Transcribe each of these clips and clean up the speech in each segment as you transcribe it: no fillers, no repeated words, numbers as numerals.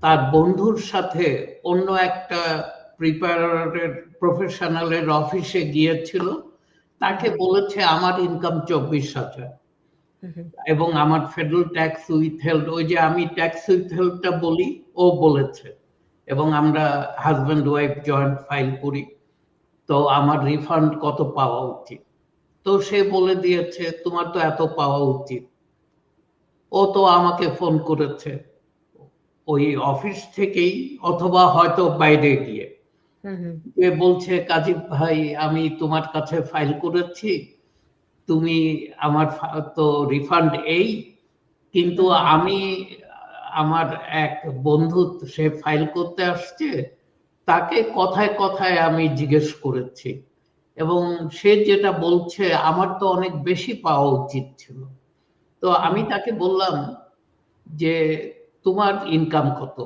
তার বন্ধুর সাথে অন্য একটা প্রিপারেটর প্রফেশনালের অফিসে গিয়েছিল। তাকে বলেছে আমার ইনকাম 24,000 এবং আমার ফেডারেল ট্যাক্স উইথহেল্ড, ওই যে আমি ট্যাক্স উইথহেল্ডটা বলি, ও বলেছে, এবং আমরা হাজব্যান্ড ওয়াইফ জয়েন্ট ফাইল করি, তো আমার রিফান্ড কত পাওয়া উচিত। তো সে বলে দিয়েছে তোমার তো এত পাওয়া উচিত। ও তো আমাকে ফোন করেছে ওই অফিস থেকেই, অথবা হয়তো বাইরে গিয়ে, এ বলছে কাজী ভাই আমি তোমার কাছে ফাইল করেছি, তুমি আমার তো রিফান্ড এই, কিন্তু আমি আমার এক বন্ধু সে ফাইল করতে আসছে, তাকে কথায় কথায় আমি জিজ্ঞেস করেছি এবং সে যেটা বলছে আমার তো অনেক বেশি পাওয়া উচিত ছিল। তো আমি তাকে বললাম যে তোমার ইনকাম কত?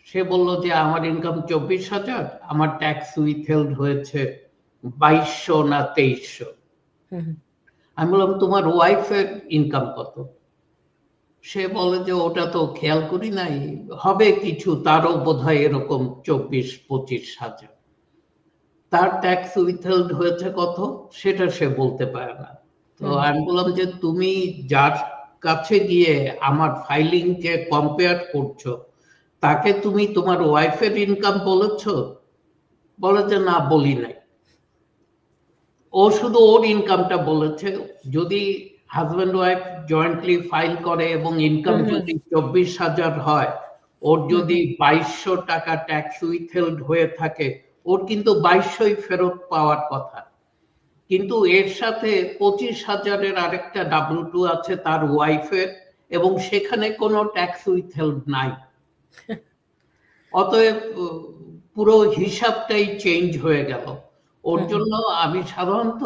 সে বলল যে আমার ইনকাম 24,000, আমার ট্যাক্স উইথহেল্ড হয়েছে 2200 না 2300। আমি বললাম তোমার ওয়াইফের ইনকাম কত? সে বলে যে ওটা তো খেয়াল করি নাই, হবে কিছু, তারও বোধহয় এরকম 24-25,000। তার ট্যাক্স উইথহেল্ড হয়েছে কত সেটা সে বলতে পারে না। তো আমি বললাম যে তুমি যার কাছে গিয়ে আমার ফাইলিং কে কম্পেয়ার করছো, তাকে তুমি তোমার ওয়াইফের ইনকাম বলেছো? বলে যে না, বলি নাই। ও শুধু ওর ইনকামটা বলেছে। যদি হাজব্যান্ড ওয়াইফ জয়েন্টলি ফাইল করে এবং ইনকাম যদি 24,000 হয়, ওর যদি 2200 টাকা ট্যাক্স উইথহেল্ড হয়ে থাকে, ওর কিন্তু 2200ই ফেরত পাওয়ার কথা। কিন্তু এর সাথে 25,000-এর আরেকটা W2 আছে তার ওয়াইফের, এবং সেখানে কোনো ট্যাক্স উইথহেল্ড নাই। অতএব পুরো হিসাবটাই চেঞ্জ হয়ে গেল। ওর জন্য আমি সাধারণত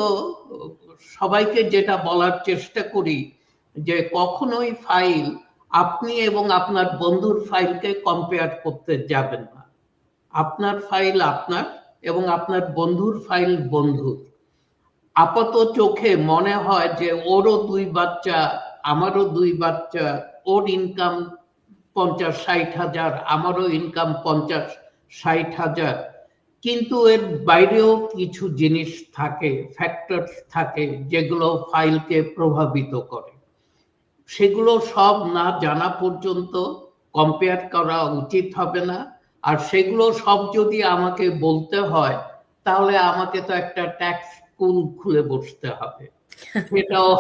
সবাইকে যেটা বলার চেষ্টা করি যে কখনোই ফাইল আপনি এবং আপনার বন্ধুর ফাইলকে কম্পেয়ার করতে যাবেন না। আপনার ফাইল আপনার এবং আপনার বন্ধুর ফাইল বন্ধুর। আপাত চোখে মনে হয় যে ওরও 2 বাচ্চা, আমারও 2 বাচ্চা, ওর ইনকাম 50-60 হাজার, আমারও ইনকাম 50-60 হাজার, কিন্তু এর বাইরেও কিছু জিনিস থাকে, ফ্যাক্টর থাকে যেগুলো ফাইলকে প্রভাবিত করে। সেগুলো সব না জানা পর্যন্ত কম্পেয়ার করা উচিত হবে না। আর সেগুলো সব যদি আমাকে বলতে হয়, তাহলে আমাকে তো একটা ট্যাক্স স্কুল খুলে বসতে হবে, সেটাও